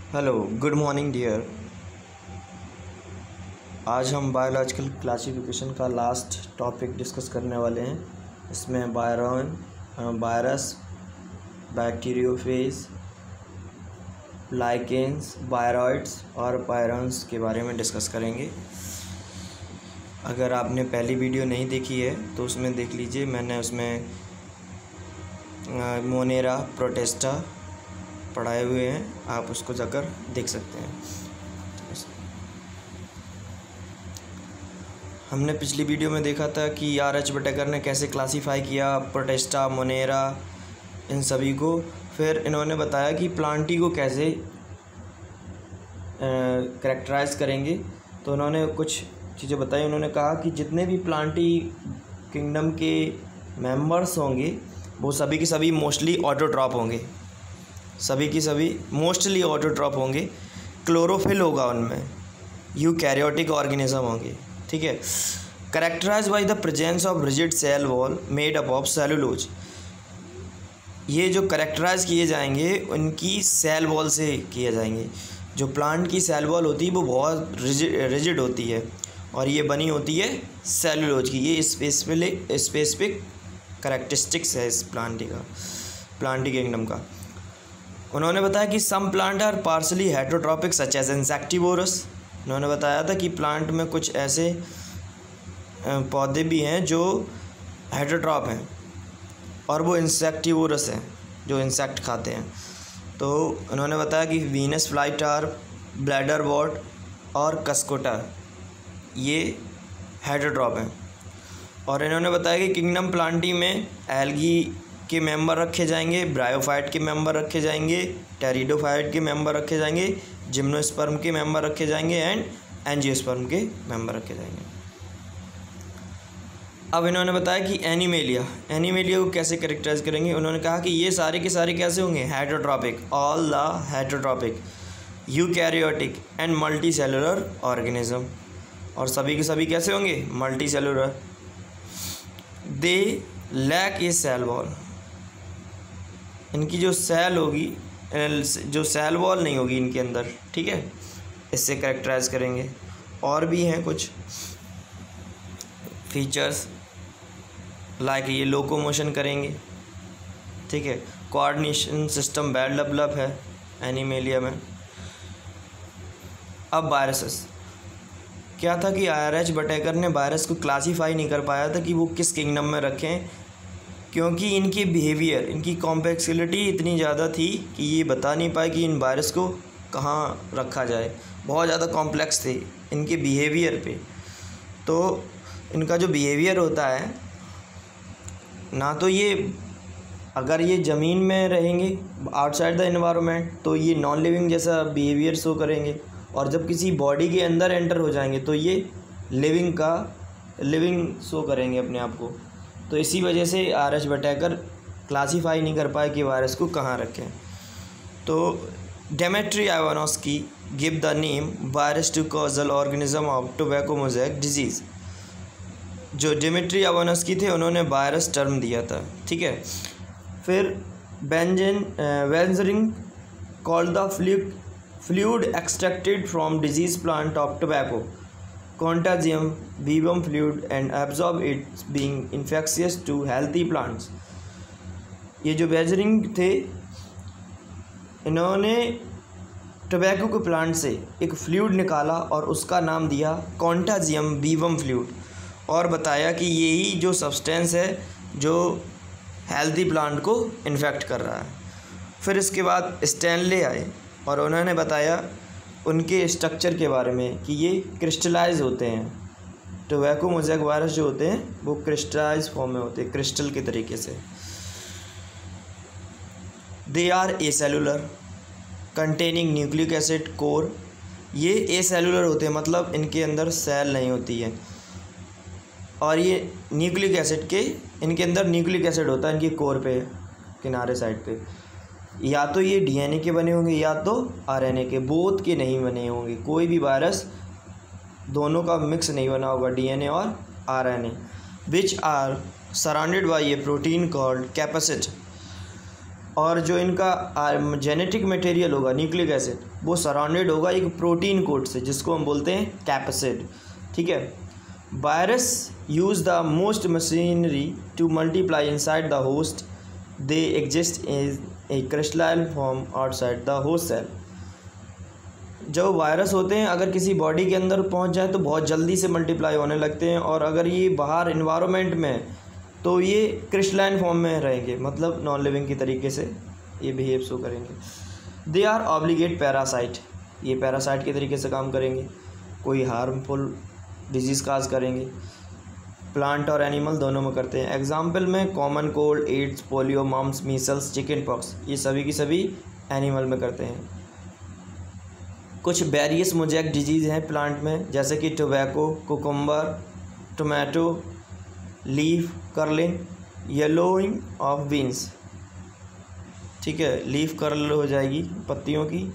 Hello, good morning dear. आज हम biological classification का लास्ट टॉपिक डिस्कस करने वाले हैं। इसमें वायरस, बैक्टीरियोफेज, लाइकेंस, बायरॉइड्स और पायरॉन्स के बारे में डिस्कस करेंगे। अगर आपने पहली वीडियो नहीं देखी है तो उसमें देख लीजिए। मैंने उसमें मोनेरा, प्रोटिस्टा पढ़ाए हुए हैं, आप उसको जाकर देख सकते हैं। हमने पिछली वीडियो में देखा था कि आर.एच. बटेकर ने कैसे क्लासीफाई किया प्रोटिस्टा, मोनेरा, इन सभी को। फिर इन्होंने बताया कि प्लांटी को कैसे कैरेक्टराइज करेंगे। तो उन्होंने कुछ चीज़ें बताई। उन्होंने कहा कि जितने भी प्लांटी किंगडम के मेंबर्स होंगे वो सभी के सभी मोस्टली ऑटोट्रॉप होंगे, सभी की सभी मोस्टली ऑटोट्रॉप होंगे। क्लोरोफिल होगा उनमें, यूकैरियोटिक ऑर्गेनिज्म होंगे, ठीक है। Characterise by the presence of rigid cell wall made up of cellulose. ये जो कैरेक्टराइज किए जाएंगे उनकी सेल वॉल से किए जाएंगे। जो प्लांट की सेल वॉल होती है वो बहुत रिजिड होती है और ये बनी होती है सेलुलोज की। ये स्पेसिफिक कैरेक्टरिस्टिक्स है इस प्लांटी किंगडम का। उन्होंने बताया कि some plant are partially heterotrophic such as insectivorous. उन्होंने बताया था कि प्लांट में कुछ ऐसे पौधे भी हैं जो हेटरोट्रॉप हैं और वो इंसेक्टिवोरस हैं, जो इंसेक्ट खाते हैं। तो उन्होंने बताया कि वीनस फ्लाईटार, ब्लैडर वॉट और कस्कोटा ये हेटरोट्रॉप हैं। और इन्होंने बताया कि किंगडम प्लांटी में एल्गी के मेंबर रखे जाएंगे, ब्रायोफाइट के मेंबर रखे जाएंगे, टेरिडोफाइट के मेंबर रखे जाएंगे, जिम्नोस्पर्म के मेंबर रखे जाएंगे एंड एंजियोस्पर्म के मेंबर रखे जाएंगे। अब इन्होंने बताया कि एनिमेलिया को कैसे कैरेक्टराइज करेंगे। उन्होंने कहा कि ये सारे के सारे कैसे होंगे, heterotrophic, all the heterotrophic, eukaryotic and multi cellular organism. और सभी के सभी कैसे होंगे, multi cellular. They lack a cell wall. इनकी जो सेल होगी, जो सेल वॉल नहीं होगी इनके अंदर, ठीक है, इससे कैरेक्टराइज करेंगे। और भी हैं कुछ फीचर्स, लाइक ये लोकोमोशन करेंगे, ठीक है। कोऑर्डिनेशन सिस्टम वेल डेवलप है एनिमेलिया में। अब वायरसेस, क्या था कि आर.एच. बटेकर ने वायरस को क्लासीफाई नहीं कर पाया था कि वो किस किंगडम में रखें, क्योंकि इनकी बिहेवियर, इनकी कॉम्प्लेक्सिटी इतनी ज़्यादा थी कि ये बता नहीं पाए कि इन वायरस को कहाँ रखा जाए। बहुत ज़्यादा कॉम्प्लेक्स थे इनके बिहेवियर पे। तो इनका जो बिहेवियर होता है ना, तो ये अगर ये ज़मीन में रहेंगे आउटसाइड द एनवायरनमेंट तो ये नॉन लिविंग जैसा बिहेवियर शो करेंगे, और जब किसी बॉडी के अंदर एंटर हो जाएंगे तो ये लिविंग शो करेंगे अपने आप को। तो इसी वजह से आर.एच. बटेकर क्लासीफाई नहीं कर पाए कि वायरस को कहाँ रखें। तो Dmitri Ivanovsky give the name virus to causal organism of tobacco mosaic disease. जो डेमेट्री इवानोस्की थे उन्होंने वायरस टर्म दिया था, ठीक है। फिर Beijerinck called the fluid extracted from disease plant of tobacco contagium vivum fluid and absorb it being infectious to healthy plants। ये जो वेजरिंग थे इन्होंने टोबैको के प्लांट से एक फ्लूइड निकाला और उसका नाम दिया कॉन्टाजियम वीवम फ्लूइड, और बताया कि यही जो सब्सटेंस है जो हेल्दी प्लांट को इन्फेक्ट कर रहा है। फिर इसके बाद स्टैनले आए और उन्होंने बताया उनके स्ट्रक्चर के बारे में कि ये क्रिस्टलाइज होते हैं। टोबैको मोज़ेक वायरस जो होते हैं वो क्रिस्टलाइज फॉर्म में होते हैं, क्रिस्टल के तरीके से। They are acellular containing nucleic acid core. ये ए सेलुलर होते हैं, मतलब इनके अंदर सेल नहीं होती है। और ये न्यूक्लिक एसिड के, इनके अंदर न्यूक्लिक एसिड होता है इनके कोर पे, किनारे साइड पे। या तो ये डीएनए के बने होंगे या तो आरएनए के, बोथ के नहीं बने होंगे। कोई भी वायरस दोनों का मिक्स नहीं बना होगा, डीएनए और RNA. Which are surrounded by a protein called capsid. और जो इनका जेनेटिक मटेरियल होगा न्यूक्लिक एसिड, वो सराउंडेड होगा एक प्रोटीन कोट से जिसको हम बोलते हैं कैप्सिड। ठीक है। Virus use the most machinery to multiply inside the host, they exist in a crystalline form outside the host cell. जो वायरस होते हैं अगर किसी बॉडी के अंदर पहुंच जाए तो बहुत जल्दी से मल्टीप्लाई होने लगते हैं, और अगर ये बाहर इन्वायरमेंट में तो ये क्रिस्टलाइन फॉर्म में रहेंगे, मतलब नॉन लिविंग की तरीके से ये बिहेव शो करेंगे। दे आर ऑब्लिगेट पैरासाइट, ये पैरासाइट के तरीके से काम करेंगे, कोई हार्मफुल डिजीज़ काज करेंगे। प्लांट और एनिमल दोनों में करते हैं। एग्जाम्पल में common cold, AIDS, polio, mumps, measles, chicken pox, ये सभी की सभी एनिमल में करते हैं। कुछ वेरियस मोजैक डिजीज़ हैं प्लांट में, जैसे कि tobacco, cucumber, tomato, leaf curling, yellowing of beans. ठीक है, लीफ कर्ल हो जाएगी पत्तियों की,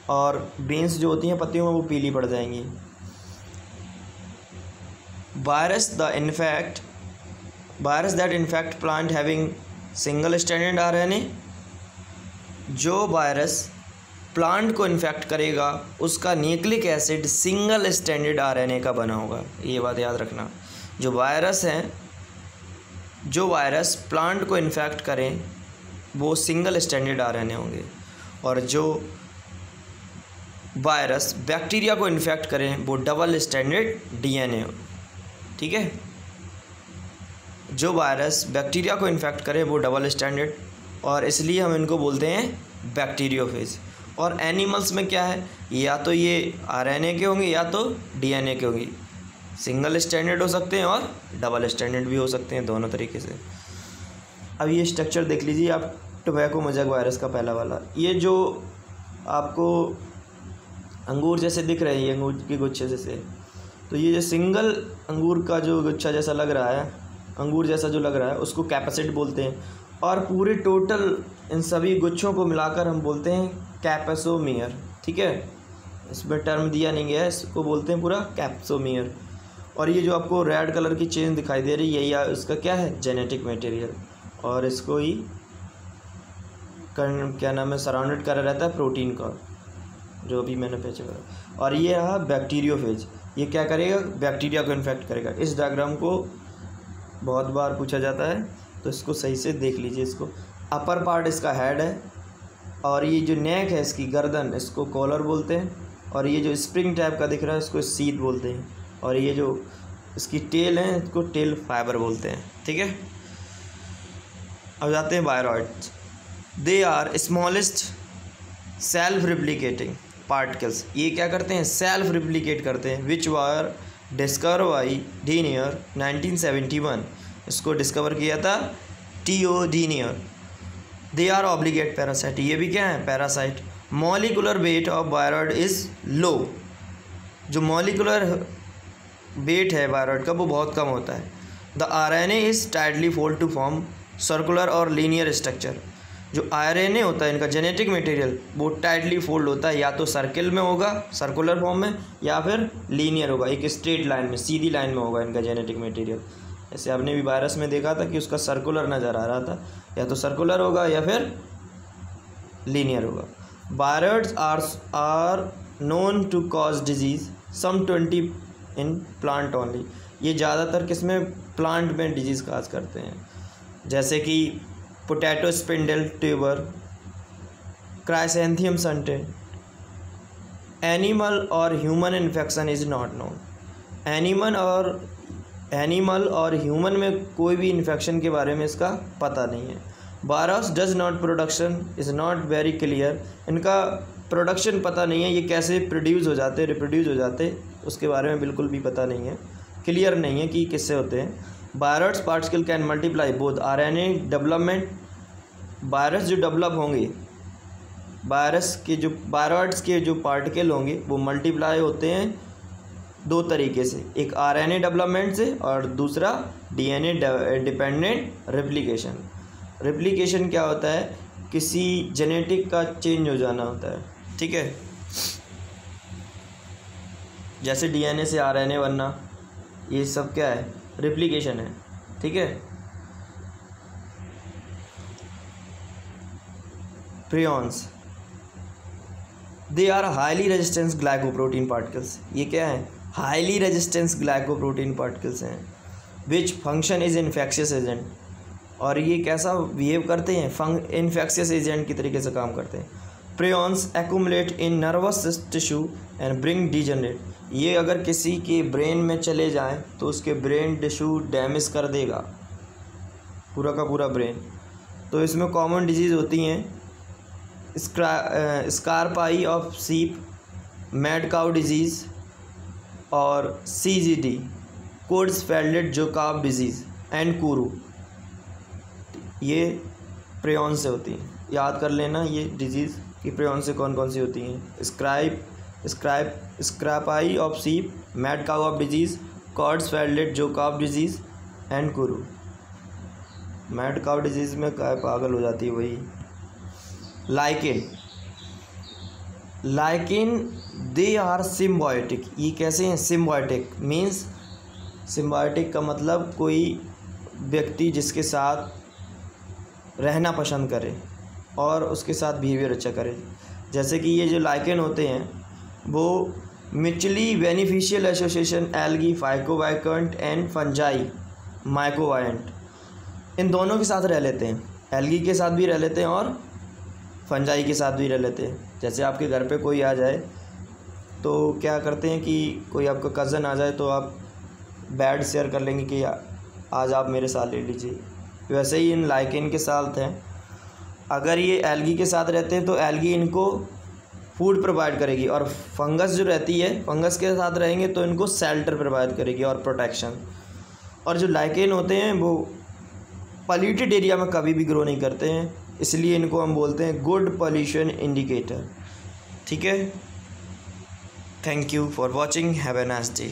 और बीन्स जो होती हैं पत्तियों में वो पीली पड़ जाएंगी। Virus that infect plant having single standard RNA, जो वायरस प्लांट को इन्फेक्ट करेगा उसका nucleic acid single standard RNA का बना होगा। ये बात याद रखना, जो वायरस प्लांट को इन्फेक्ट करें वो सिंगल स्टैंडर्ड RNA होंगे, और जो वायरस बैक्टीरिया को इन्फेक्ट करें वो डबल स्टैंडर्ड DNA हो। ठीक है, जो वायरस बैक्टीरिया को इन्फेक्ट करे वो डबल स्टैंडर्ड, और इसलिए हम इनको बोलते हैं बैक्टीरियोफेज। और एनिमल्स में क्या है, या तो ये RNA के होंगे या तो DNA के होंगे, सिंगल स्टैंडर्ड हो सकते हैं और डबल स्टैंडर्ड भी हो सकते हैं, दोनों तरीके से। अब ये स्ट्रक्चर देख लीजिए आप, टोबैको मोजैक वायरस का पहला वाला, ये जो आपको अंगूर जैसे दिख रहे हैं, ये अंगूर के गुच्छे जैसे, तो ये जो सिंगल अंगूर का जो गुच्छा जैसा लग रहा है, अंगूर जैसा जो लग रहा है, उसको कैप्सिड बोलते हैं, और पूरे टोटल इन सभी गुच्छों को मिलाकर हम बोलते हैं कैप्सोमियर। ठीक है, इसमें टर्म दिया नहीं गया है, इसको बोलते हैं पूरा कैप्सोमियर। और ये जो आपको रेड कलर की चेन दिखाई दे रही है, या इसका क्या है, जेनेटिक मटेरियल, और इसको ही क्या नाम है, सराउंडेड करा रहता है प्रोटीन का, जो अभी मैंने पहचान करा। और ये रहा बैक्टीरियोफेज, ये क्या करेगा, बैक्टीरिया को इन्फेक्ट करेगा। इस डायग्राम को बहुत बार पूछा जाता है, तो इसको सही से देख लीजिए। इसको अपर पार्ट इसका हेड है, और ये जो नेक है इसकी गर्दन, इसको कॉलर बोलते हैं, और ये जो स्प्रिंग टाइप का दिख रहा है इसको सीट बोलते हैं, और ये जो इसकी टेल है इसको टेल फाइबर बोलते हैं। ठीक है, अब जाते हैं viroids. They are smallest self replicating particles, ये क्या करते हैं, सेल्फ रिप्लिकेट करते हैं। विच वर डिस्कवर बाई डीनियर 1971, इसको डिस्कवर किया था T.O. Diener. They are obligate parasite, ये भी क्या है, parasite. Molecular weight of viroid is low, जो मॉलिकुलर वेट है वायरॉइड का वो बहुत कम होता है। The RNA is tightly fold to form circular और लीनियर स्ट्रक्चर, जो RNA होता है इनका जेनेटिक मटेरियल वो टाइटली फोल्ड होता है, या तो सर्किल में होगा सर्कुलर फॉर्म में, या फिर लीनियर होगा, एक स्ट्रेट लाइन में, सीधी लाइन में होगा इनका जेनेटिक मटेरियल। जैसे आपने भी वायरस में देखा था कि उसका सर्कुलर नज़र आ रहा था, या तो सर्कुलर होगा या फिर लीनियर होगा। Viroids are known to cause disease, some 20 in plant only, ये ज़्यादातर किसमें, प्लांट में डिजीज़ काज करते हैं, जैसे कि पोटैटो स्पिंडल ट्यूबर, क्राइसैंथियम सनटेन। एनिमल और human infection is not known, animal और ह्यूमन में कोई भी इन्फेक्शन के बारे में इसका पता नहीं है। Virus does not production is not very clear, इनका प्रोडक्शन पता नहीं है, ये कैसे प्रोड्यूस हो जाते, रिप्रोड्यूस हो जाते, उसके बारे में बिल्कुल भी पता नहीं है, क्लियर नहीं है कि किससे होते हैं। Virus particle can multiply both RNA development, virus जो डेवलप होंगे, वायरॉइड्स के जो पार्टिकल होंगे वो मल्टीप्लाई होते हैं दो तरीके से, एक RNA डेवलपमेंट से और दूसरा DNA डिपेंडेंट रेप्लिकेशन। रेप्लिकेशन क्या होता है, किसी जेनेटिक का चेंज हो जाना होता है। ठीक है, जैसे DNA से RNA बनना, ये सब क्या है, रेप्लिकेशन है। ठीक है, prions, they are highly resistance glycoprotein particles. ये क्या है? हाईली रेजिस्टेंस ग्लाइकोप्रोटीन पार्टिकल्स हैं। Which function is infectious agent, और ये कैसा बिहेव करते हैं? इन्फेक्शियस एजेंट की तरीके से काम करते हैं। Prions accumulate in nervous tissue and bring degenerate, ये अगर किसी के ब्रेन में चले जाएं तो उसके ब्रेन टिश्यू डैमेज कर देगा, पूरा का पूरा ब्रेन। तो इसमें कॉमन डिजीज़ होती हैं scrapie of sheep, mad cow disease और CGD, Creutzfeldt Jakob disease and kuru, ये प्रियॉन से होती हैं। याद कर लेना ये डिजीज़ कि प्रियॉन से कौन कौन सी होती हैं। Scrapie of sheep, mad cow of disease, Creutzfeldt Jakob disease and kuru. Mad cow disease में काय पागल हो जाती है वही। लाइकेन दे आर सिम्बायोटिक, ये कैसे हैं? सिम्बायोटिक मीन्स, सिम्बायोटिक का मतलब कोई व्यक्ति जिसके साथ रहना पसंद करे और उसके साथ बिहेवियर अच्छा करे। जैसे कि ये जो लाइकेन होते हैं वो mutually beneficial association algae, phycobiont and fungi mycobiont, इन दोनों के साथ रह लेते हैं। एल्गी के साथ भी रह लेते हैं और फंजाई के साथ भी रह लेते हैं। जैसे आपके घर पे कोई आ जाए तो क्या करते हैं कि कोई आपका कज़न आ जाए तो आप बेड शेयर कर लेंगे कि आज आप मेरे साथ ले लीजिए। वैसे ही इन लाइकेन के साथ हैं। अगर ये एल्गी के साथ रहते हैं तो एल्गी इनको फूड प्रोवाइड करेगी, और फंगस जो रहती है, फंगस के साथ रहेंगे तो इनको शेल्टर प्रोवाइड करेगी और प्रोटेक्शन। और जो लाइकेन होते हैं वो पॉल्यूटेड एरिया में कभी भी ग्रो नहीं करते हैं, इसलिए इनको हम बोलते हैं गुड पॉल्यूशन इंडिकेटर। ठीक है, thank you for watching, have a nice day.